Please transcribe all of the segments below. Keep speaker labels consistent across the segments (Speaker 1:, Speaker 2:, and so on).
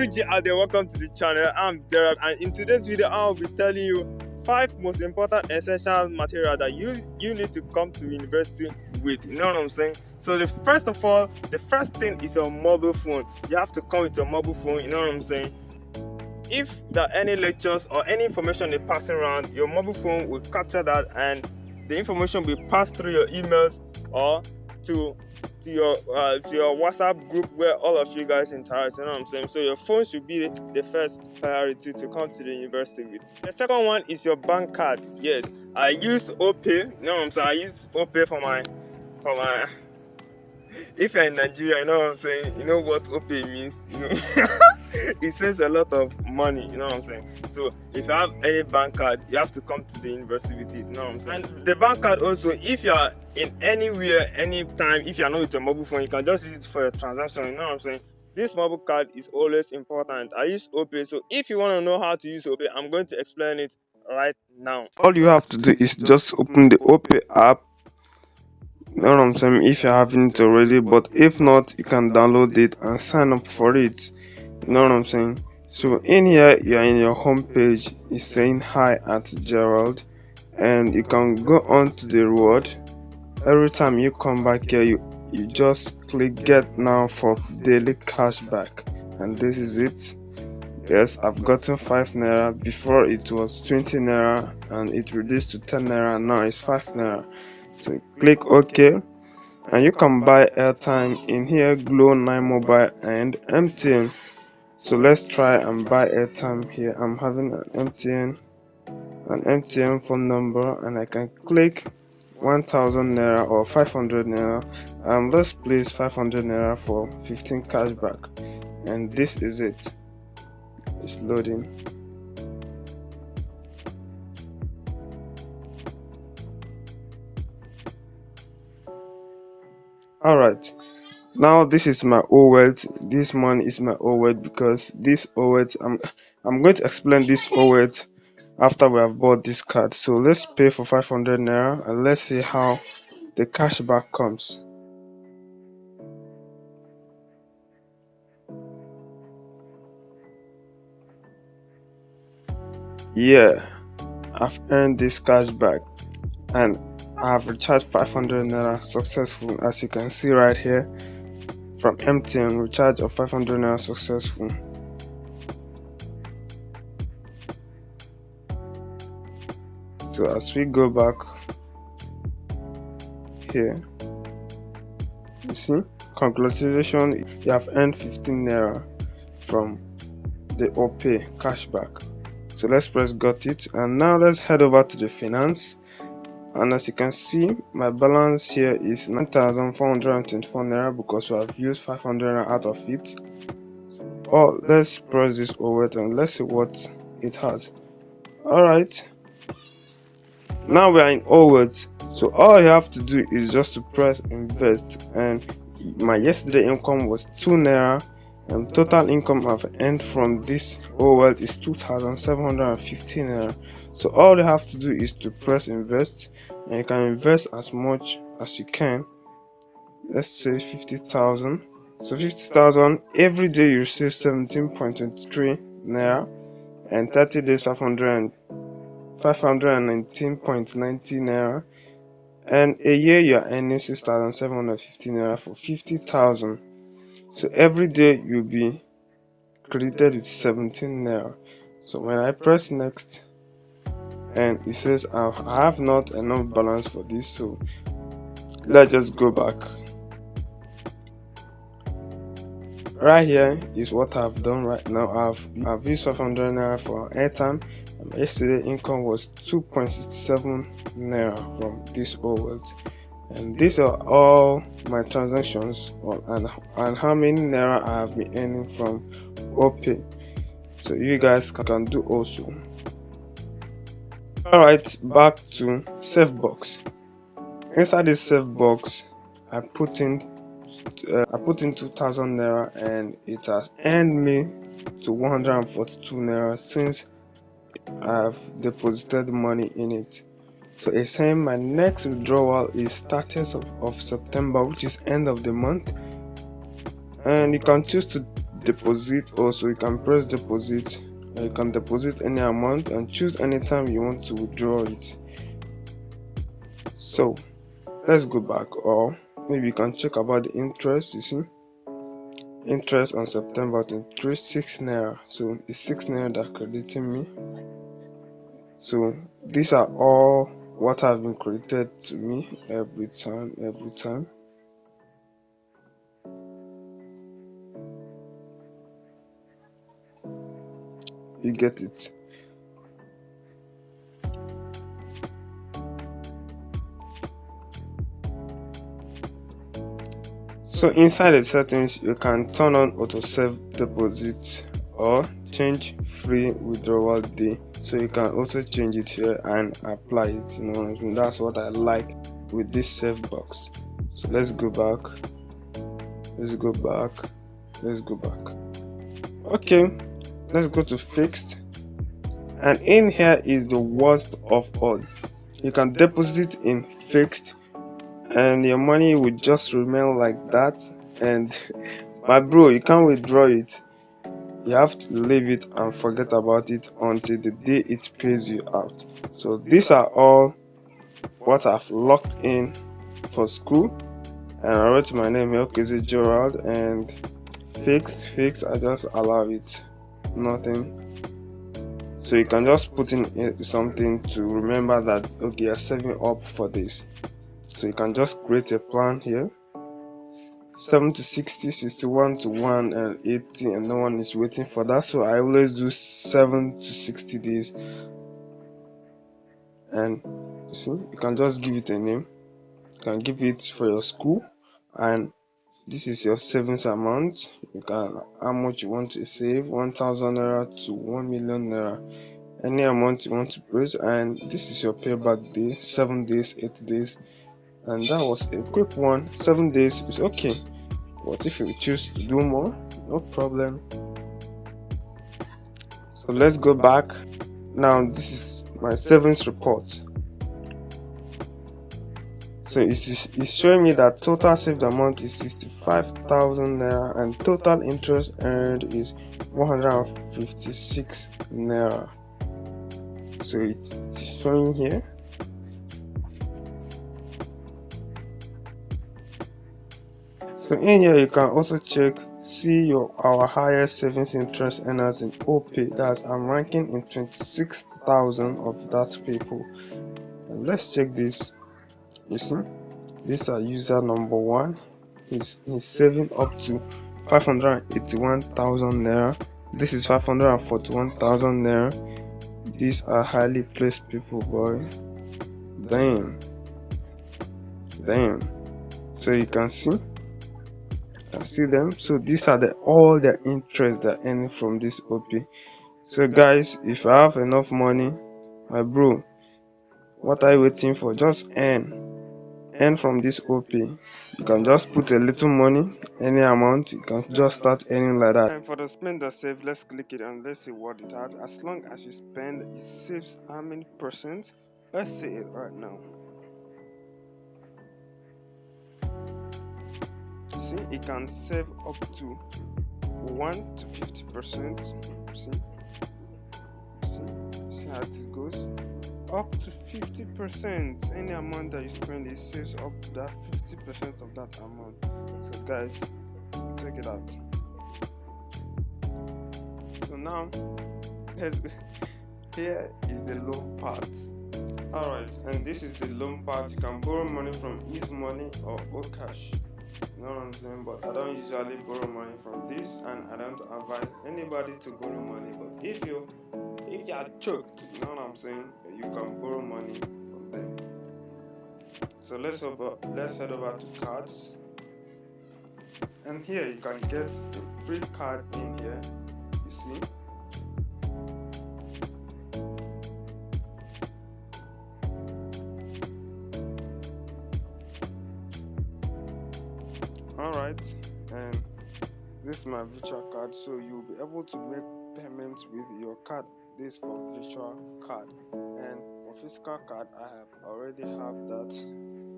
Speaker 1: UG out there, welcome to the channel. I'm Gerald, and in today's video I'll be telling you 5 most important essential material that you need to come to university with. You know what I'm saying? So the first thing is your mobile phone. You have to come with your mobile phone. You know what I'm saying? If there are any lectures or any information they're passing around, your mobile phone will capture that, and the information will be passed through your emails or to your WhatsApp group where all of you guys interact. You know what I'm saying? So your phone should be the first priority to come to the university with. The second one is your bank card. Yes, I use OPay. You know what I'm saying? I use OPay for my if you're in Nigeria, you know what I'm saying? You know what OPay means, you know. It saves a lot of money, you know what I'm saying? So if you have any bank card, you have to come to the university with it, you know what I'm saying? And the bank card also, if you're in anywhere, anytime, if you're not with your mobile phone, you can just use it for your transaction, you know what I'm saying? This mobile card is always important. I use OPay, so if you want to know how to use OPay, I'm going to explain it right now.
Speaker 2: All you have to do is just open the OPay app. You know what I'm saying? If you're having it already, but if not, you can download it and sign up for it. You know what I'm saying? So in here, you're in your home page. It's saying hi at Gerald, and you can go on to the reward. Every time you come back here, you just click get now for daily cashback, and this is it. Yes, I've gotten 5 naira. Before it was 20 naira and it reduced to 10 naira. Now it's 5 naira. So click OK, and you can buy airtime in here, Glow 9 Mobile and MTN. So let's try and buy airtime here. I'm having an MTN phone number, and I can click 1000 naira or 500 naira. Let's place 500 naira for 15 cashback, and this is it. It's loading. Alright, now this is my wallet. This money is my wallet because this wallet, I'm going to explain this wallet after we have bought this card. So let's pay for 500 naira and let's see how the cashback comes. Yeah, I've earned this cashback and I have recharged 500 naira successful, as you can see right here from MTN. Recharge of 500 naira successful. So as we go back here, you see, congratulations, you have earned 15 naira from the OPay cashback. So let's press got it, and now let's head over to the finance. And as you can see, my balance here is 9,424 naira because we have used 500 naira out of it. Oh, let's press this wallet and let's see what it has. Alright, now we are in wallet. So all you have to do is just to press invest, and my yesterday income was 2 naira, and total income I've earned from this wallet is 2,750 naira. So all you have to do is to press invest, and you can invest as much as you can. Let's say 50,000. So 50,000 every day you receive 17.23 naira, and 30 days 519.90 naira, and a year you are earning 6,750 naira for 50,000. So every day you'll be credited with 17 naira. So when I press next, and it says I have not enough balance for this, so let's just go back. Right here is what I've done right now. I've used 500 naira for airtime, and yesterday income was 2.67 naira from this wallet, and these are all my transactions and how many naira I have been earning from OPay. So you guys can do also. Alright, back to safe box. Inside this safe box, I put in 2,000 naira, and it has earned me to 142 naira since I've deposited money in it. So it's saying my next withdrawal is 30th of September, which is end of the month, and you can choose to deposit also. You can press deposit, you can deposit any amount and choose anytime you want to withdraw it. So let's go back, or maybe you can check about the interest. You see, interest on September 23, 6 naira. So it's 6 naira that crediting me. So these are all what have been credited to me every time. You get it. So inside the settings, you can turn on auto save deposit or change free withdrawal day. So you can also change it here and apply it. That's what I like with this save box. So let's go back. Okay, let's go to fixed, and in here is the worst of all. You can deposit in fixed and your money will just remain like that, and my bro, you can't withdraw it. You have to leave it and forget about it until the day it pays you out. So these are all what I've locked in for school, and I wrote my name here, elizade Gerald, and fixed, I just allow it, nothing. So you can just put in something to remember that okay, you're saving up for this. So you can just create a plan here, 7 to 60, 61 to 1 and 80, and no one is waiting for that. So I always do 7 to 60 days, and you see, you can just give it a name. You can give it for your school, and this is your savings amount. You can, how much you want to save, 1,000 naira to 1 million naira, any amount you want to press, and this is your payback day, 7 days, 8 days. And that was a quick one. 7 days is okay, but if you choose to do more, no problem. So let's go back. Now this is my savings report. So it's showing me that total saved amount is 65,000 naira and total interest earned is 156 naira. So it's showing here. So in here you can also check, see our highest savings interest earners in OP. That's I'm ranking in 26,000 of that people. And let's check this. You see, these are user number 1. He's saving up to 581,000 naira. This is 541,000 naira. These are highly placed people, boy. Damn. So you can see them. So these are all the interest they're earning from this OP. So guys, if you have enough money, my bro, what are you waiting for? Just earn from this OP. You can just put a little money, any amount, you can just start earning like that. And for the spend or save, let's click it and let's see what it has. As long as you spend, it saves how many percent? Let's see it right now. See, it can save up to 1 to 50%. See how it goes. Up to 50%. Any amount that you spend, it saves up to that 50% of that amount. So guys, check it out. So now here is the loan part. Alright, and this is the loan part. You can borrow money from Ease Money or Okash. You know what I'm saying? But I don't usually borrow money from this, and I don't advise anybody to borrow money. But if you are choked, you know what I'm saying, you can borrow money from them. So let's head over to cards, and here you can get a free card in here. You see. Alright, and this is my virtual card, so you'll be able to make payments with your card. This for virtual card, and for physical card I already have that.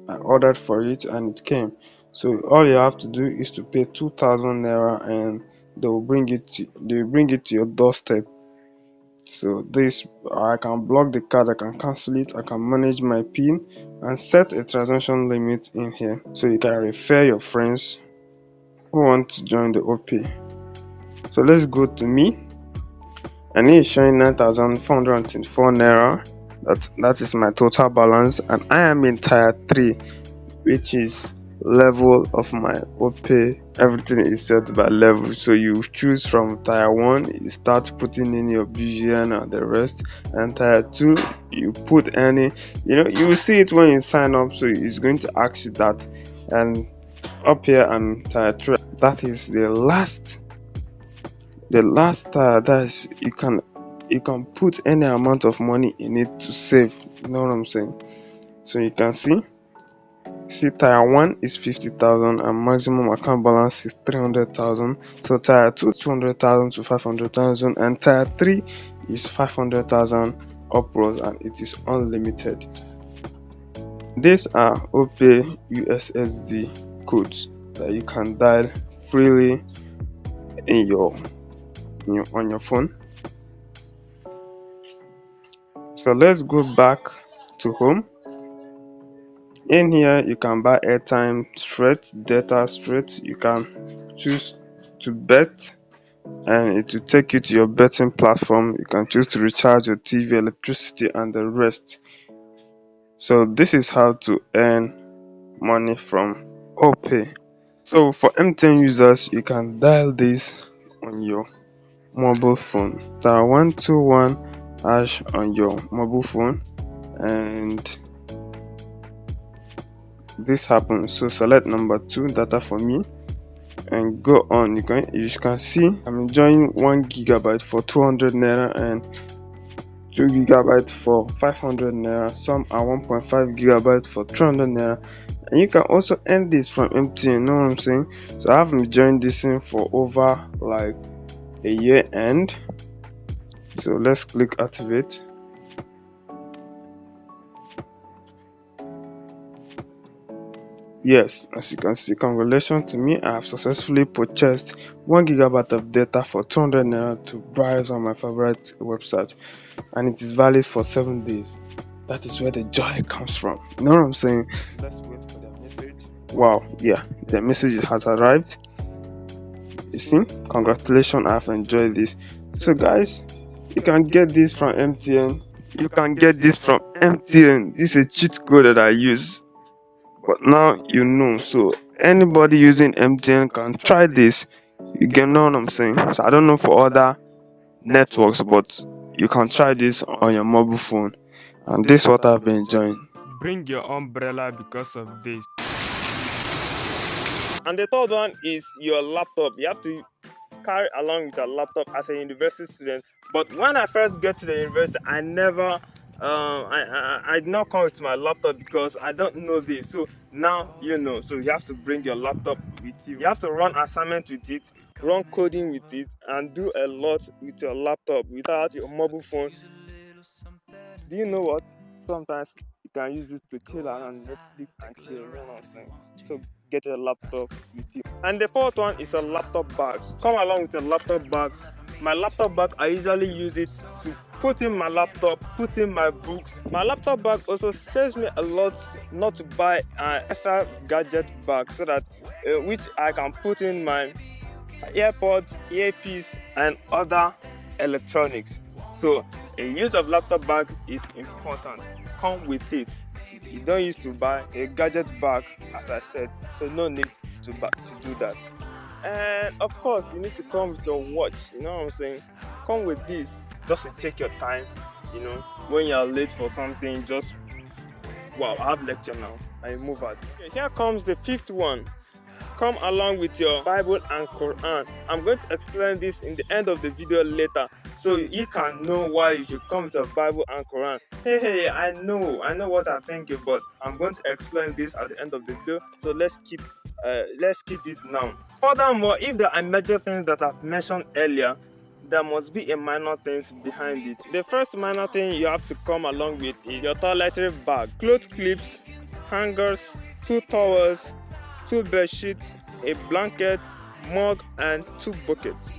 Speaker 2: I ordered for it and it came. So all you have to do is to pay 2,000 naira and they will bring it to your doorstep. So this, I can block the card, I can cancel it, I can manage my pin and set a transaction limit in here, so you can refer your friends who want to join the OP. So let's go to me, and it is showing 9,424 naira. That is my total balance, and I am in tier 3, which is level of my OP. Everything is set by level, so you choose from tier 1, you start putting in your BGN and the rest, and tier 2 you put any, you will see it when you sign up, so it's going to ask you that. And up here I'm tier 3, that is the last tier. That is, you can put any amount of money in it to save, you know what I'm saying. So you can see tier 1 is 50,000 and maximum account balance is 300,000. So tier 2 200,000 to 500,000, and tier 3 is 500,000 upwards, and it is unlimited. These are OP USSD codes that you can dial freely on your phone. So let's go back to home. In here you can buy airtime straight, data straight. You can choose to bet and it will take you to your betting platform. You can choose to recharge your TV, electricity and the rest. So this is how to earn money from OPay. So for MTN users, you can dial this on your mobile phone, *121# on your mobile phone, and this happens. So select number 2, data for me, and go on. You can see I'm enjoying 1 GB for 200 naira and 2 GB for 500 naira. Some are 1.5 GB for 300 naira, and you can also earn this from MTN, you know what I'm saying. So I have enjoyed this thing for over like a year end. So let's click activate. Yes, as you can see, congratulations to me, I have successfully purchased 1 GB of data for 200 naira to browse on my favorite website, and it is valid for 7 days. That is where the joy comes from, you know what I'm saying. Let's wait for their message. Wow, yeah, the message has arrived. You see, congratulations, I have enjoyed this. So guys, you can get this from MTN. This is a cheat code that I use, but now you know. So anybody using MTN can try this. You get know what I'm saying. So I don't know for other networks, but you can try this on your mobile phone, and this is what I've been enjoying.
Speaker 1: Bring your umbrella because of this. And the third one is your laptop. You have to carry along with your laptop as a university student. But when I first get to the university, I never I did not come with my laptop because I don't know this. So now you know. So you have to bring your laptop with you. You have to run assignment with it, run coding with it, and do a lot with your laptop without your mobile phone. Do you know what? Sometimes you can use it to chill around Netflix and chill, you know what I'm saying? So get a laptop with you. And the fourth one is a laptop bag. Come along with a laptop bag. My laptop bag, I usually use it to put in my laptop, put in my books. My laptop bag also saves me a lot not to buy an extra gadget bag, so that which I can put in my AirPods, earpiece, and other electronics. So a use of laptop bag is important. Come with it. You don't use to buy a gadget bag, as I said, so no need to do that. And of course, you need to come with your watch. You know what I'm saying? Come with this just to take your time. You know, when you are late for something, just wow, I have lecture now. I move out. Okay, here comes the fifth one. Come along with your Bible and Quran. I'm going to explain this in the end of the video later, so you can know why you should come with your Bible and Quran. Hey, I know what I'm thinking, but I'm going to explain this at the end of the video. So let's keep it now. Furthermore, if there are major things that I've mentioned earlier, there must be a minor things behind it. The first minor thing you have to come along with is your toiletry bag, cloth clips, hangers, 2 towels, 2 bed sheets, a blanket, mug, and 2 buckets.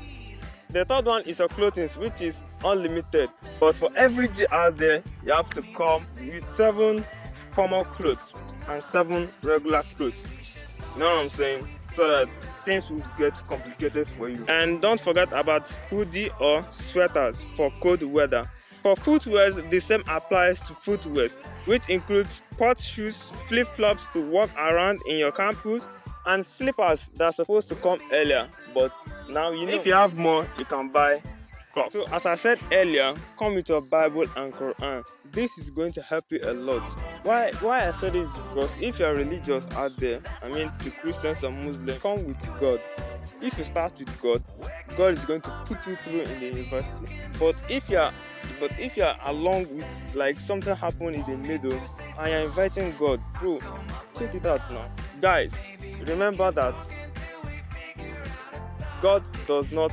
Speaker 1: The third one is your clothing, which is unlimited, but for every day out there, you have to come with 7 formal clothes and 7 regular clothes. You know what I'm saying? So that things will get complicated for you. And don't forget about hoodie or sweaters for cold weather. For footwear, the same applies to footwear, which includes sport shoes, flip-flops to walk around in your campus, and slippers that are supposed to come earlier, but now you know. If you have more, you can buy Crocs. So as I said earlier, come with your Bible and Quran. This is going to help you a lot. Why I said this is because if you are religious out there, I mean the Christians and Muslims, come with God. If you start with God, God is going to put you through in the university. But if you are along with like something happened in the middle and you're inviting God, bro, check it out now. Guys, remember that God does not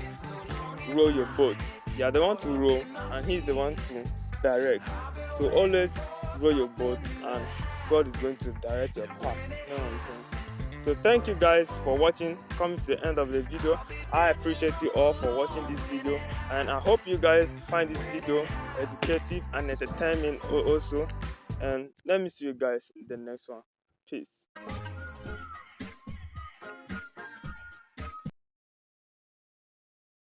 Speaker 1: row your boat. You are the one to row and He's the one to direct. So always row your boat and God is going to direct your path. You know what I'm saying? So thank you guys for watching. Coming to the end of the video. I appreciate you all for watching this video, and I hope you guys find this video educative and entertaining also. And let me see you guys in the next one. Peace.